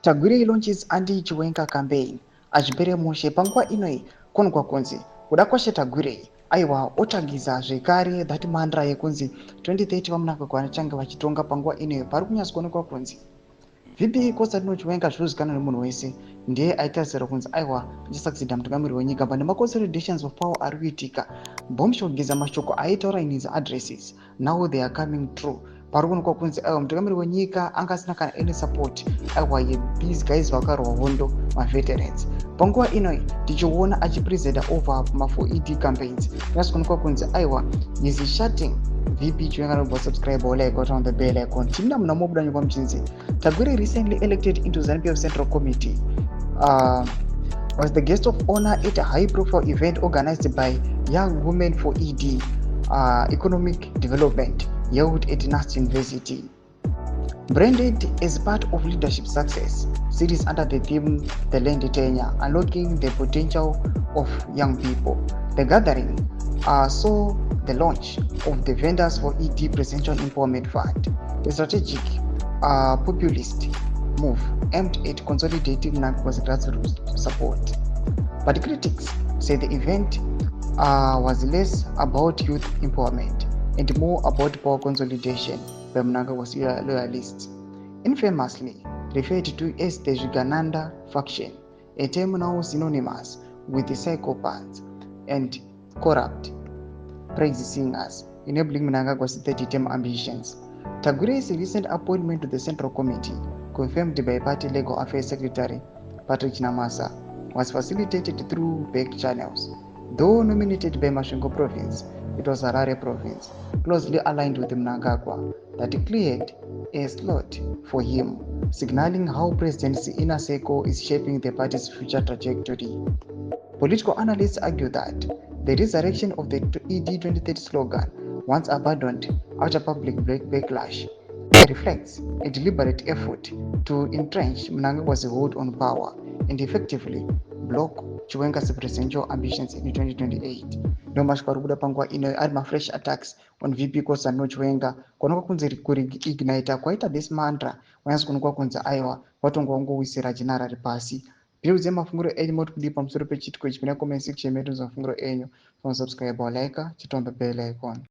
Tagwirei launches anti-Chiwenga campaign. Achipere mushe panguva inoi kunogwa kunzi kuda kwashe Tagwirei aiwa otagiza zvekare that mantra yekunzi 2030 vamnangagwa vanochange vachitonga panguva inoi pari kunyatsoonekwa kunzi vipi kosa Chiwenga zvinozikanwa nemunhu wese ndiye aitarisira kunzi aiwa ndichasakisida mutungamiri wenyika pane maconsolidations of power ari kuitika bombshogeza mashoko aitaura in his addresses now they are coming true pari kuonekwa kunzi aiwa mutungamiri wenyika anga asina kana any support aiwa these guys vakarwa hondo maveterans panguva inoi tichiona achipresida over ma4ED campaigns kunyatsoonekwa kunzi aiwa is shutting VP Chiwenga no subscribe or like on the bell icon. Timna mnamobuda nyumba mchinzi. Tagwirei recently elected into ZVAITWA Central Committee. Was the guest of honor at a high-profile event organized by Young Women for ED Economic Development held at NACHAMISA University. Branded as part of Leadership Success series under the theme The Land Tenure, Unlocking the Potential of Young People. The gathering saw the launch of the Vendors for ED Presidential Empowerment Fund, a strategic populist move aimed at consolidating mnangagwa's grassroots support. But critics say the event was less about youth empowerment and more about power consolidation by mnangagwa's loyalists, infamously referred to as the Zvigananda faction, a term now synonymous with the psychopaths and corrupt praise singers, enabling Mnangagwa's 30-term ambitions. Tagwirei's recent appointment to the Central Committee, confirmed by Party Legal Affairs Secretary Patrick Namasa, was facilitated through back channels. Though nominated by Masvingo Province, it was Harare Province, closely aligned with Mnangagwa, that cleared a slot for him, signaling how Presidency inner circle is shaping the party's future trajectory. Political analysts argue that the resurrection of the ED 2030 slogan, once abandoned after public backlash, reflects a deliberate effort to entrench Mnangagwa's hold on power and effectively block Chiwenga's presidential ambitions in 2028. No mashikarubuda panguva ino ari fresh attacks on VP Kosa no Chiwenga kuonekwa kunzi ignite kwaita this mantra wanyatso kuonekwa kunzi aiwa watonga wangowisira jinara ripasi. Views yemafunguro enyu moti kudi pamusoro pechitiko ichi pine comment section medu mafunguro enyu. Subscribe or like chitombe bell icon.